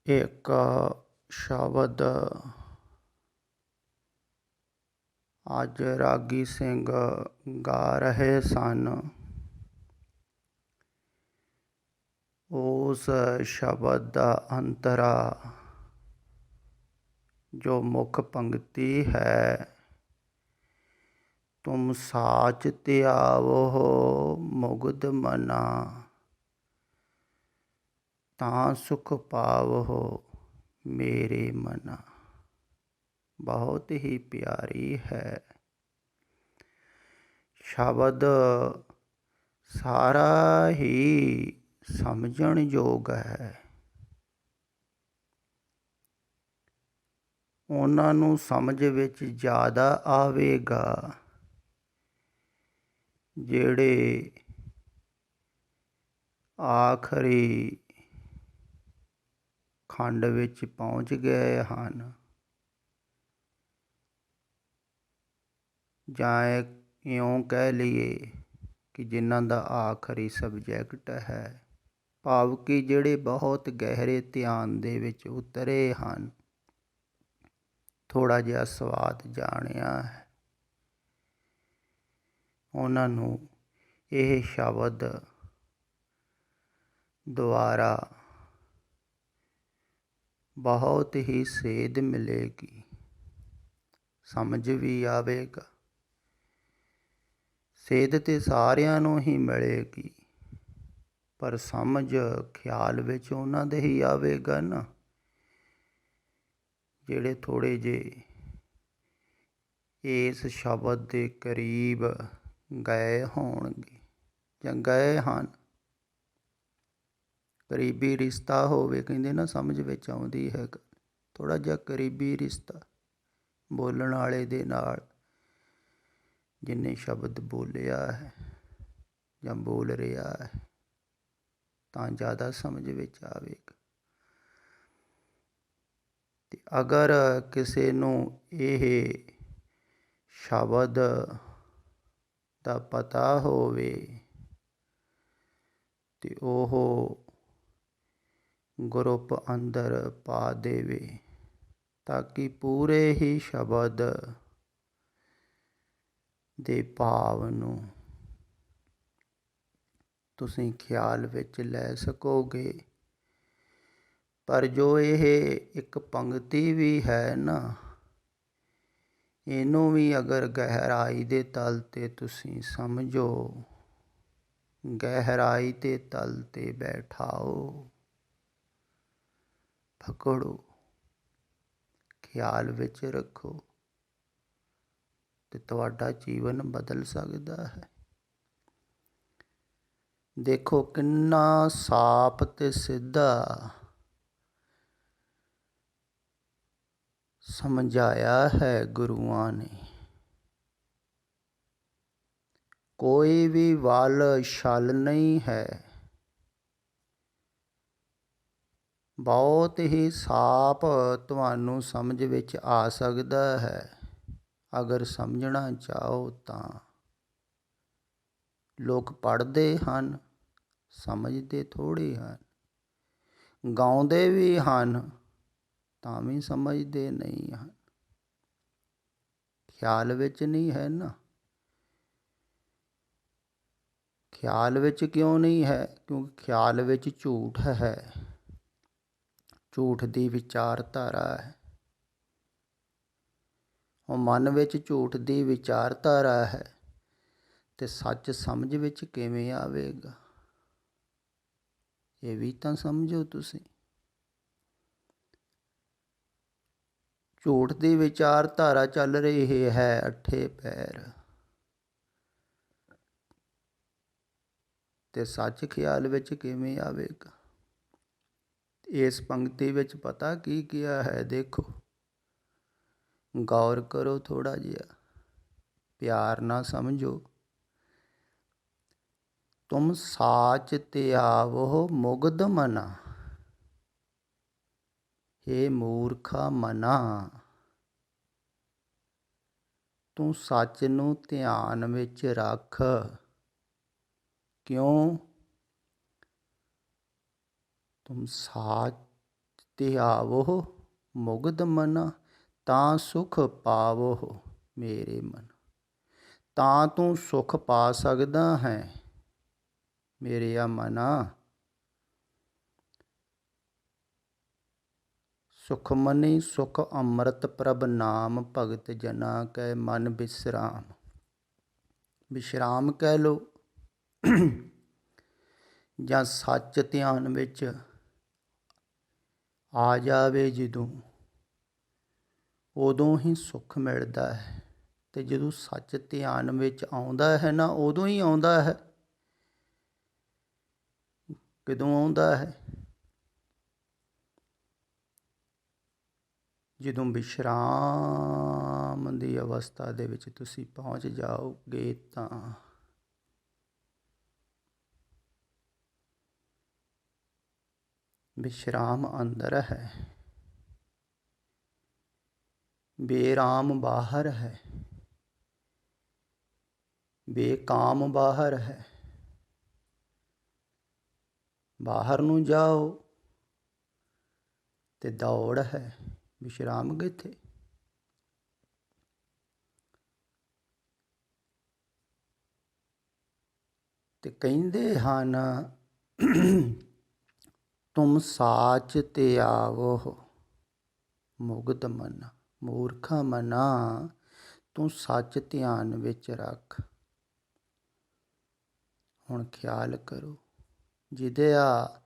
ਇੱਕ ਸ਼ਬਦ ਅੱਜ ਰਾਗੀ ਸਿੰਘ ਗਾ ਰਹੇ ਸਨ। ਉਸ ਸ਼ਬਦ ਦਾ ਅੰਤਰਾ ਜੋ ਮੁੱਖ ਪੰਕਤੀ ਹੈ, ਤੁਮ ਸਾਚ ਧਿਆਵੋ ਮੁਗਧ ਮਨਾ, ਤਾਂ ਸੁਖ ਪਾਵੋ ਮੇਰੇ ਮਨਾ, ਬਹੁਤ ਹੀ ਪਿਆਰੀ ਹੈ। ਸ਼ਬਦ ਸਾਰਾ ਹੀ ਸਮਝਣ ਯੋਗ ਹੈ। ਉਹਨਾਂ ਨੂੰ ਸਮਝ ਵਿੱਚ ਜ਼ਿਆਦਾ ਆਵੇਗਾ ਜਿਹੜੇ ਆਖਰੀ ਖੰਡ ਵਿੱਚ ਪਹੁੰਚ ਗਏ ਹਨ, ਜਾਂ ਇਉਂ ਕਹਿ ਲਈਏ ਕਿ ਜਿਨ੍ਹਾਂ ਦਾ ਆਖਰੀ ਸਬਜੈਕਟ ਹੈ, ਭਾਵ ਕਿ ਜਿਹੜੇ ਬਹੁਤ ਗਹਿਰੇ ਧਿਆਨ ਦੇ ਵਿੱਚ ਉਤਰੇ ਹਨ, ਥੋੜ੍ਹਾ ਜਿਹਾ ਸਵਾਦ ਜਾਣਿਆ ਹੈ, ਉਹਨਾਂ ਨੂੰ ਇਹ ਸ਼ਬਦ ਦੁਆਰਾ ਬਹੁਤ ਹੀ ਸੇਧ ਮਿਲੇਗੀ, ਸਮਝ ਵੀ ਆਵੇਗਾ। ਸੇਧ ਤੇ ਸਾਰਿਆਂ ਨੂੰ ਹੀ ਮਿਲੇਗੀ, ਪਰ ਸਮਝ ਖਿਆਲ ਵਿੱਚ ਉਹਨਾਂ ਦੇ ਹੀ ਆਵੇਗਾ ਨਾ, ਜਿਹੜੇ ਥੋੜ੍ਹੇ ਜਿਹੇ ਇਸ ਸ਼ਬਦ ਦੇ ਕਰੀਬ ਗਏ ਹੋਣਗੇ ਜਾਂ ਗਏ ਹਨ। ਕਰੀਬੀ ਰਿਸ਼ਤਾ ਹੋਵੇ, ਕਹਿੰਦੇ ਨਾ, ਸਮਝ ਵਿੱਚ ਆਉਂਦੀ ਹੈ। ਥੋੜ੍ਹਾ ਜਿਹਾ ਕਰੀਬੀ ਰਿਸ਼ਤਾ ਬੋਲਣ ਵਾਲੇ ਦੇ ਨਾਲ, ਜਿੰਨੇ ਸ਼ਬਦ ਬੋਲਿਆ ਹੈ ਜਾਂ ਬੋਲ ਰਿਹਾ ਹੈ, ਤਾਂ ਜ਼ਿਆਦਾ ਸਮਝ ਵਿੱਚ ਆਵੇਗਾ। ਤੇ ਅਗਰ ਕਿਸੇ ਨੂੰ ਇਹ ਸ਼ਬਦ ਦਾ ਪਤਾ ਹੋਵੇ ਤੇ ਉਹ ਗਰੁੱਪ ਅੰਦਰ ਪਾ ਦੇਵੇ, ਤਾਂ ਕਿ ਪੂਰੇ ਹੀ ਸ਼ਬਦ ਦੇ ਭਾਵ ਨੂੰ ਤੁਸੀਂ ਖਿਆਲ ਵਿੱਚ ਲੈ ਸਕੋਗੇ। ਪਰ ਜੋ ਇਹ ਇੱਕ ਪੰਕਤੀ ਵੀ ਹੈ ਨਾ, ਇਹਨੂੰ ਵੀ ਅਗਰ ਗਹਿਰਾਈ ਦੇ ਤਲ 'ਤੇ ਤੁਸੀਂ ਸਮਝੋ, ਗਹਿਰਾਈ ਦੇ ਤਲ 'ਤੇ ਬੈਠਾਓ, ਪਕੜੋ, ਖਿਆਲ ਵਿੱਚ ਰੱਖੋ, ਤੇ ਤੁਹਾਡਾ ਜੀਵਨ ਬਦਲ ਸਕਦਾ ਹੈ। ਦੇਖੋ ਕਿੰਨਾ ਸਾਫ਼ ਤੇ ਸਿੱਧਾ ਸਮਝਾਇਆ ਹੈ ਗੁਰੂਆਂ ਨੇ। ਕੋਈ ਵੀ ਵੱਲ ਛਲ ਨਹੀਂ ਹੈ, ਬਹੁਤ ਹੀ ਸਾਫ਼ ਤੁਹਾਨੂੰ ਸਮਝ ਵਿੱਚ ਆ ਸਕਦਾ ਹੈ, ਅਗਰ ਸਮਝਣਾ ਚਾਹੋ ਤਾਂ। ਲੋਕ ਪੜ੍ਹਦੇ ਹਨ, ਸਮਝਦੇ ਥੋੜ੍ਹੇ ਹਨ, ਗਾਉਂਦੇ ਵੀ ਹਨ, ਤਾਂ ਵੀ ਸਮਝਦੇ ਨਹੀਂ ਹਨ। ਖਿਆਲ ਵਿੱਚ ਨਹੀਂ ਹੈ ਨਾ। ਖਿਆਲ ਵਿੱਚ ਕਿਉਂ ਨਹੀਂ ਹੈ? ਕਿਉਂਕਿ ਖਿਆਲ ਵਿੱਚ ਝੂਠ ਹੈ, ਝੂਠ ਦੀ ਵਿਚਾਰਧਾਰਾ ਹੈ। ਉਹ ਮਨ ਵਿੱਚ ਝੂਠ ਦੀ ਵਿਚਾਰਧਾਰਾ ਹੈ, ਤੇ ਸੱਚ ਸਮਝ ਵਿੱਚ ਕਿਵੇਂ ਆਵੇਗਾ? ਇਹ ਵੀ ਤਾਂ ਸਮਝੋ ਤੁਸੀਂ। ਝੂਠ ਦੀ ਵਿਚਾਰਧਾਰਾ ਚੱਲ ਰਹੀ ਹੈ ਅੱਠੇ ਪੈਰ, ਤੇ ਸੱਚ ਖਿਆਲ ਵਿੱਚ ਕਿਵੇਂ ਆਵੇਗਾ? ਇਸ ਪੰਕਤੀ ਵਿੱਚ ਪਤਾ ਕੀ ਕਿਹਾ ਹੈ? ਦੇਖੋ, ਗੌਰ ਕਰੋ, ਥੋੜ੍ਹਾ ਜਿਹਾ ਪਿਆਰ ਨਾਲ ਸਮਝੋ। ਤੁਮ ਸਾਚ ਧਿਆਵੋ ਮੁਗਧ ਮਨਾ, ਹੇ ਮੂਰਖਾ ਮਨਾ, ਤੂੰ ਸੱਚ ਨੂੰ ਧਿਆਨ ਵਿੱਚ ਰੱਖ। ਕਿਉਂ? ਤੁਮ ਸਾਚ ਧਿਆਵੋ ਮੁਗਧ ਮਨਾ, ਤਾਂ ਸੁਖ ਪਾਵੋ ਮੇਰੇ ਮਨ। ਤਾਂ ਤੂੰ ਸੁਖ ਪਾ ਸਕਦਾ ਹੈ ਮੇਰਿਆ ਮਨਾ। ਸੁਖਮਨੀ ਸੁਖ ਅੰਮ੍ਰਿਤ ਪ੍ਰਭ ਨਾਮ, ਭਗਤ ਜਨਾ ਕੈ ਮਨ ਬਿਸਰਾਮ। ਵਿਸ਼ਰਾਮ ਕਹਿ ਲਓ ਜਾਂ ਸੱਚ ਧਿਆਨ ਵਿੱਚ ਆ ਜਾਵੇ ਜਦੋਂ, ਉਦੋਂ ਹੀ ਸੁੱਖ ਮਿਲਦਾ ਹੈ। ਅਤੇ ਜਦੋਂ ਸੱਚ ਧਿਆਨ ਵਿੱਚ ਆਉਂਦਾ ਹੈ ਨਾ, ਉਦੋਂ ਹੀ ਆਉਂਦਾ ਹੈ। ਕਦੋਂ ਆਉਂਦਾ ਹੈ? ਜਦੋਂ ਵਿਸ਼ਰਾਮ ਦੀ ਅਵਸਥਾ ਦੇ ਵਿੱਚ ਤੁਸੀਂ ਪਹੁੰਚ ਜਾਓਗੇ ਤਾਂ ਵਿਸ਼ਰਾਮ ਅੰਦਰ ਹੈ, ਬੇਰਾਮ ਬਾਹਰ ਹੈ, ਬੇਕਾਮ ਬਾਹਰ ਹੈ। ਬਾਹਰ ਨੂੰ ਜਾਓ ਤੇ ਦੌੜ ਹੈ, ਵਿਸ਼ਰਾਮ ਕਿੱਥੇ? ਤੇ ਕਹਿੰਦੇ ਹਨ ਤੁਮ ਸਾਚ ਤੇ ਆਵੋ ਮੁਗਧ ਮਨਾ। ਮੂਰਖਾ ਮਨਾ, ਤੂੰ ਸੱਚ ਧਿਆਨ ਵਿੱਚ ਰੱਖ। ਹੁਣ ਖਿਆਲ ਕਰੋ, ਜਿਹਦਾ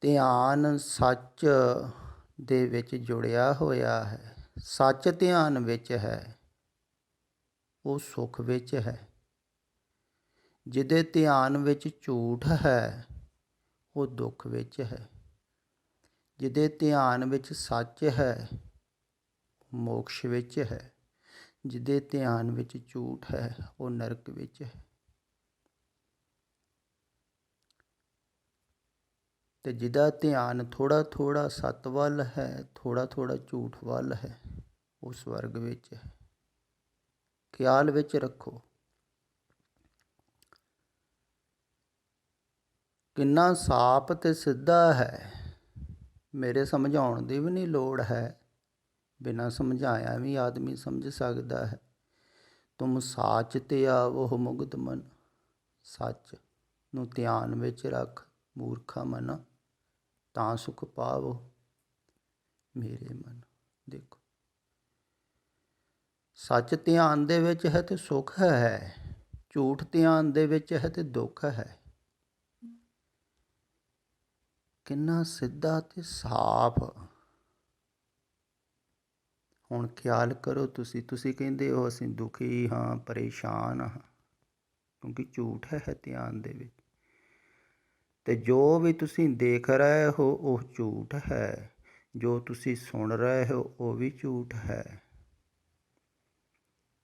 ਧਿਆਨ ਸੱਚ ਦੇ ਵਿੱਚ ਜੁੜਿਆ ਹੋਇਆ ਹੈ, ਸੱਚ ਧਿਆਨ ਵਿੱਚ ਹੈ, ਉਹ ਸੁੱਖ ਵਿੱਚ ਹੈ। ਜਿਹਦੇ ਧਿਆਨ ਵਿੱਚ ਝੂਠ ਹੈ, ਉਹ ਦੁੱਖ ਵਿੱਚ ਹੈ। ਜਿਹਦੇ ਧਿਆਨ ਵਿੱਚ ਸੱਚ ਹੈ, ਮੋਕਸ਼ ਵਿੱਚ ਹੈ। ਜਿਹਦੇ ਧਿਆਨ ਵਿੱਚ ਝੂਠ ਹੈ, ਉਹ ਨਰਕ ਵਿੱਚ ਹੈ। ਅਤੇ ਜਿਹਦਾ ਧਿਆਨ ਥੋੜ੍ਹਾ ਥੋੜ੍ਹਾ ਸੱਤ ਵੱਲ ਹੈ, ਥੋੜ੍ਹਾ ਥੋੜ੍ਹਾ ਝੂਠ ਵੱਲ ਹੈ, ਉਹ ਸਵਰਗ ਵਿੱਚ ਹੈ। ਖਿਆਲ ਵਿੱਚ ਰੱਖੋ, ਕਿੰਨਾ ਸਾਫ਼ ਅਤੇ ਸਿੱਧਾ ਹੈ। ਮੇਰੇ ਸਮਝਾਉਣ ਦੀ ਵੀ ਨਹੀਂ ਲੋੜ ਹੈ, ਬਿਨਾਂ ਸਮਝਾਇਆ ਵੀ ਆਦਮੀ ਸਮਝ ਸਕਦਾ ਹੈ। ਤੁਮ ਸਾਚ ਤੇ ਆਵੋ ਮੁਗਧ ਮਨ। ਸੱਚ ਨੂੰ ਧਿਆਨ ਵਿੱਚ ਰੱਖ ਮੂਰਖਾ ਮਨਾ, ਤਾਂ ਸੁਖ ਪਾਵੋ ਮੇਰੇ ਮਨ। ਦੇਖੋ, ਸੱਚ ਧਿਆਨ ਦੇ ਵਿੱਚ ਹੈ ਤੇ ਸੁੱਖ ਹੈ, ਝੂਠ ਧਿਆਨ ਦੇ ਵਿੱਚ ਹੈ ਤੇ ਦੁੱਖ ਹੈ। ਕਿੰਨਾ ਸਿੱਧਾ ਤੇ ਸਾਫ਼। ਹੁਣ ਖਿਆਲ ਕਰੋ, ਤੁਸੀਂ ਕਹਿੰਦੇ ਹੋ ਅਸੀਂ ਦੁਖੀ ਹਾਂ, ਪਰੇਸ਼ਾਨ ਹਾਂ, ਕਿਉਂਕਿ ਝੂਠ ਹੈ ਧਿਆਨ ਦੇ ਵਿੱਚ। ਅਤੇ ਜੋ ਵੀ ਤੁਸੀਂ ਦੇਖ ਰਹੇ ਹੋ ਉਹ ਝੂਠ ਹੈ, ਜੋ ਤੁਸੀਂ ਸੁਣ ਰਹੇ ਹੋ ਉਹ ਵੀ ਝੂਠ ਹੈ,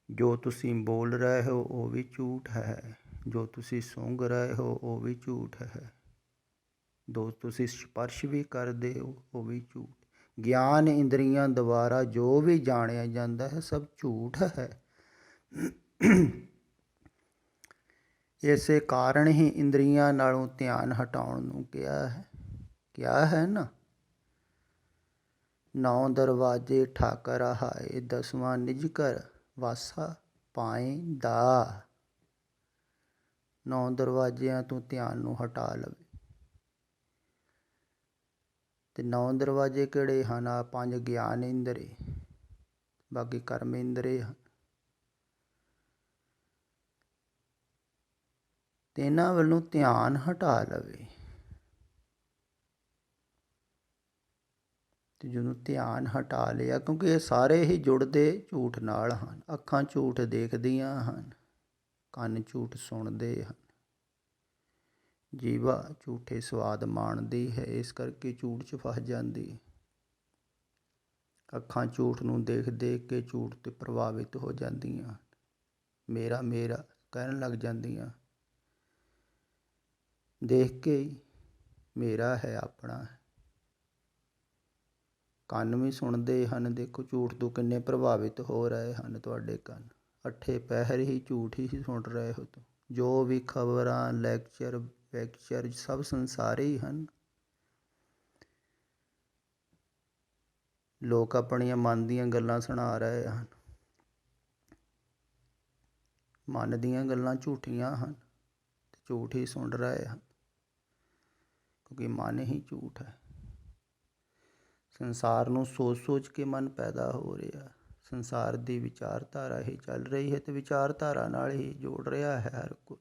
ਜੋ ਤੁਸੀਂ ਬੋਲ ਰਹੇ ਹੋ ਉਹ ਵੀ ਝੂਠ ਹੈ, ਜੋ ਤੁਸੀਂ ਸੂੰਘ ਰਹੇ ਹੋ ਉਹ ਵੀ ਝੂਠ ਹੈ, ਜੋ ਤੁਸੀਂ ਸਪਰਸ਼ ਵੀ ਕਰਦੇ ਹੋ ਉਹ ਵੀ ਝੂਠ। ਗਿਆਨ ਇੰਦਰੀਆਂ ਦੁਆਰਾ ਜੋ ਵੀ ਜਾਣਿਆ ਜਾਂਦਾ ਹੈ, ਸਭ ਝੂਠ ਹੈ। ਇਸੇ ਕਾਰਨ ਹੀ ਇੰਦਰੀਆਂ ਨਾਲੋਂ ਧਿਆਨ ਹਟਾਉਣ ਨੂੰ ਕਿਹਾ ਹੈ ਨਾ। 9 ਦਰਵਾਜੇ ਠਾਕਰ ਹਾਏ, 10ਵਾਂ ਨਿਜ ਘਰ ਵਾਸਾ ਪਾਏਂਦਾ। 9 ਦਰਵਾਜ਼ਿਆਂ ਤੋਂ ਧਿਆਨ ਨੂੰ ਹਟਾ ਲਵੇ। ਅਤੇ 9 ਦਰਵਾਜ਼ੇ ਕਿਹੜੇ ਹਨ? 5 ਗਿਆਨ ਇੰਦਰੀ, ਬਾਕੀ ਕਰਮ ਇੰਦਰੀ ਹਨ। ਅਤੇ ਇਹਨਾਂ ਵੱਲੋਂ ਧਿਆਨ ਹਟਾ ਲਵੇ। ਅਤੇ ਜਦੋਂ ਧਿਆਨ ਹਟਾ ਲਿਆ, ਕਿਉਂਕਿ ਇਹ ਸਾਰੇ ਹੀ ਜੁੜਦੇ ਝੂਠ ਨਾਲ ਹਨ। ਅੱਖਾਂ ਝੂਠ ਦੇਖਦੀਆਂ ਹਨ, ਕੰਨ ਝੂਠ ਸੁਣਦੇ ਹਨ, ਜੀਵਾ ਝੂਠੇ ਸਵਾਦ ਮਾਣਦੀ ਹੈ, ਇਸ ਕਰਕੇ ਝੂਠ 'ਚ ਫਸ ਜਾਂਦੀ। ਅੱਖਾਂ ਝੂਠ ਨੂੰ ਦੇਖ ਦੇਖ ਕੇ ਝੂਠ 'ਤੇ ਪ੍ਰਭਾਵਿਤ ਹੋ ਜਾਂਦੀਆਂ, ਮੇਰਾ ਮੇਰਾ ਕਹਿਣ ਲੱਗ ਜਾਂਦੀਆਂ। ਦੇਖ ਕੇ ਹੀ ਮੇਰਾ ਹੈ, ਆਪਣਾ ਹੈ। ਕੰਨ ਵੀ ਸੁਣਦੇ ਹਨ, ਦੇਖੋ ਝੂਠ ਤੋਂ ਕਿੰਨੇ ਪ੍ਰਭਾਵਿਤ ਹੋ ਰਹੇ ਹਨ ਤੁਹਾਡੇ ਕੰਨ। ਅੱਠੇ ਪਹਿਰ ਹੀ ਝੂਠ ਹੀ ਸੁਣ ਰਹੇ ਹੋ। ਜੋ ਵੀ ਖਬਰਾਂ, ਲੈਕਚਰ ਸਭ ਸੰਸਾਰੀ ਹਨ। ਲੋਕ ਆਪਣੀਆਂ ਮਨ ਦੀਆਂ ਗੱਲਾਂ ਸੁਣਾ ਰਹੇ ਹਨ। ਮਨ ਦੀਆਂ ਗੱਲਾਂ ਝੂਠੀਆਂ ਹਨ ਤੇ ਝੂਠ ਹੀ ਸੁਣ ਰਹੇ ਹਨ, ਕਿਉਂਕਿ ਮਨ ਹੀ ਝੂਠ ਹੈ। ਸੰਸਾਰ ਨੂੰ ਸੋਚ ਸੋਚ ਕੇ ਮਨ ਪੈਦਾ ਹੋ ਰਿਹਾ। ਸੰਸਾਰ ਦੀ ਵਿਚਾਰਧਾਰਾ ਹੀ ਚੱਲ ਰਹੀ ਹੈ ਤੇ ਵਿਚਾਰਧਾਰਾ ਨਾਲ ਹੀ ਜੋੜ ਰਿਹਾ ਹੈ ਹਰ ਕੋਈ।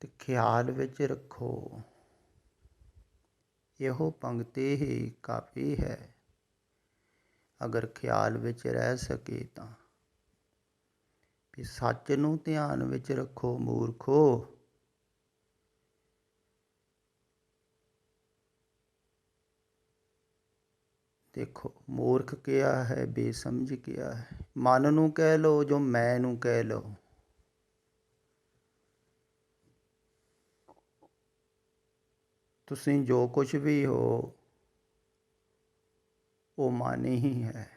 ਤੇ ਖਿਆਲ ਵਿੱਚ ਰੱਖੋ, ਇਹੋ ਪੰਕਤੀ ਹੀ ਕਾਫੀ ਹੈ। ਅਗਰ ਖਿਆਲ ਵਿੱਚ ਰਹਿ ਸਕੇ ਤਾਂ ਵੀ ਸੱਚ ਨੂੰ ਧਿਆਨ ਵਿੱਚ ਰੱਖੋ ਮੂਰਖੋ। ਦੇਖੋ, ਮੂਰਖ ਕਿਹਾ ਹੈ, ਬੇਸਮਝ ਕਿਹਾ ਹੈ। ਮਨ ਨੂੰ ਕਹਿ ਲਓ ਜੋ ਮੈਂ ਨੂੰ ਕਹਿ ਲਓ। ਤੁਸੀਂ ਜੋ ਕੁਛ ਵੀ ਹੋ ਉਹ ਮਨ ਹੀ ਹੈ।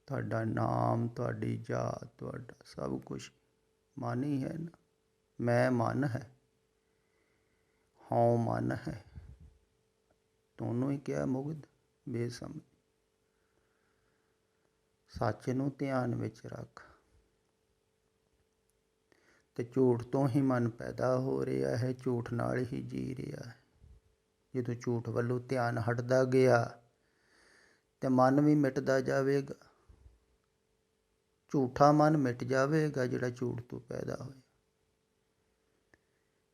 ਤੁਹਾਡਾ ਨਾਮ, ਤੁਹਾਡੀ ਜਾਤ, ਤੁਹਾਡਾ ਸਭ ਕੁਛ ਮਨ ਹੀ ਹੈ ਨਾ। ਮੈਂ ਮਨ ਹੈ, ਹਉ ਮਨ ਹੈ। ਦੋਨੋਂ ਹੀ ਕਿਹਾ ਮੁਗਧ ਬੇਸਮਝ। ਸੱਚ ਨੂੰ ਧਿਆਨ ਵਿੱਚ ਰੱਖ। ਤੇ ਝੂਠ ਤੋਂ ਹੀ ਮਨ ਪੈਦਾ ਹੋ ਰਿਹਾ ਹੈ, ਝੂਠ ਨਾਲ ਹੀ ਜੀ ਰਿਹਾ ਹੈ। ਜਦੋਂ ਝੂਠ ਵੱਲੋਂ ਧਿਆਨ ਹਟਦਾ ਗਿਆ ਤੇ ਮਨ ਵੀ ਮਿਟਦਾ ਜਾਵੇਗਾ। ਝੂਠਾ ਮਨ ਮਿਟ ਜਾਵੇਗਾ ਜਿਹੜਾ ਝੂਠ ਤੋਂ ਪੈਦਾ ਹੋਇਆ।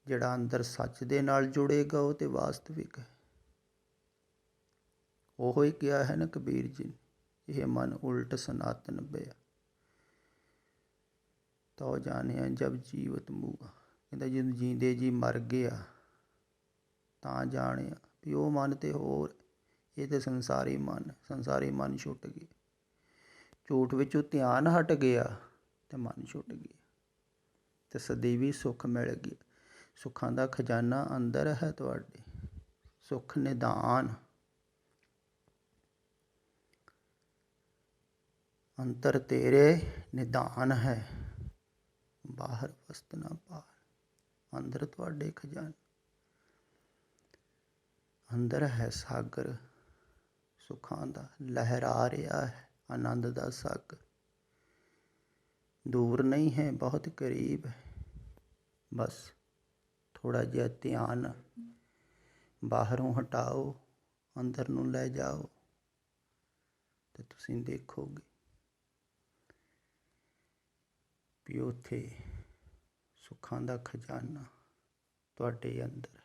ਜਿਹੜਾ ਅੰਦਰ ਸੱਚ ਦੇ ਨਾਲ ਜੁੜੇਗਾ ਉਹ ਤੇ ਵਾਸਤਵਿਕ ਹੈ। ਉਹੋ ਹੀ ਕਿਹਾ ਹੈ ਨਾ ਕਬੀਰ ਜੀ ਨੇ, ਇਹ ਮਨ ਉਲਟ ਸਨਾਤਨ ਬਿਆ ਤਉ ਜਾਣਿਆ ਜਬ ਜੀਵਤ ਮੂਆ। ਕਹਿੰਦਾ ਜਦੋਂ ਜੀਂਦੇ ਜੀ ਮਰ ਗਿਆ ਤਾਂ ਜਾਣਿਆ ਵੀ ਉਹ ਮਨ ਤੇ ਹੋਰ, ਇਹ ਤੇ ਸੰਸਾਰੀ ਮਨ। ਸੰਸਾਰੀ ਮਨ ਛੁੱਟ ਗਿਆ, ਝੂਠ ਵਿੱਚੋਂ ਧਿਆਨ ਹਟ ਗਿਆ ਤੇ ਮਨ ਛੁੱਟ ਗਿਆ ਤੇ ਸਦੀਵੀ ਸੁੱਖ ਮਿਲ ਗਿਆ। ਸੁੱਖਾਂ ਦਾ ਖਜ਼ਾਨਾ ਅੰਦਰ ਹੈ ਤੁਹਾਡੇ। ਸੁੱਖ ਨਿਧਾਨ ਅੰਤਰ ਤੇਰੇ ਨਿਧਾਨ ਹੈ, ਬਾਹਰ ਵਸਤ ਨਾ ਪਾਰ। ਅੰਦਰ ਤੁਹਾਡੇ ਖਜ਼ਾਨਾ, ਅੰਦਰ ਹੈ ਸਾਗਰ ਸੁੱਖਾਂ ਦਾ, ਲਹਿਰਾ ਰਿਹਾ ਹੈ ਆਨੰਦ ਦਾ ਸਾਗਰ। ਦੂਰ ਨਹੀਂ ਹੈ, ਬਹੁਤ ਕਰੀਬ ਹੈ। ਬਸ ਥੋੜ੍ਹਾ ਜਿਹਾ ਧਿਆਨ ਬਾਹਰੋਂ ਹਟਾਓ, ਅੰਦਰ ਨੂੰ ਲੈ ਜਾਓ ਤੇ ਤੁਸੀਂ ਦੇਖੋਗੇ ਵੀ ਉੱਥੇ ਸੁੱਖਾਂ ਦਾ ਖਜ਼ਾਨਾ ਤੁਹਾਡੇ ਅੰਦਰ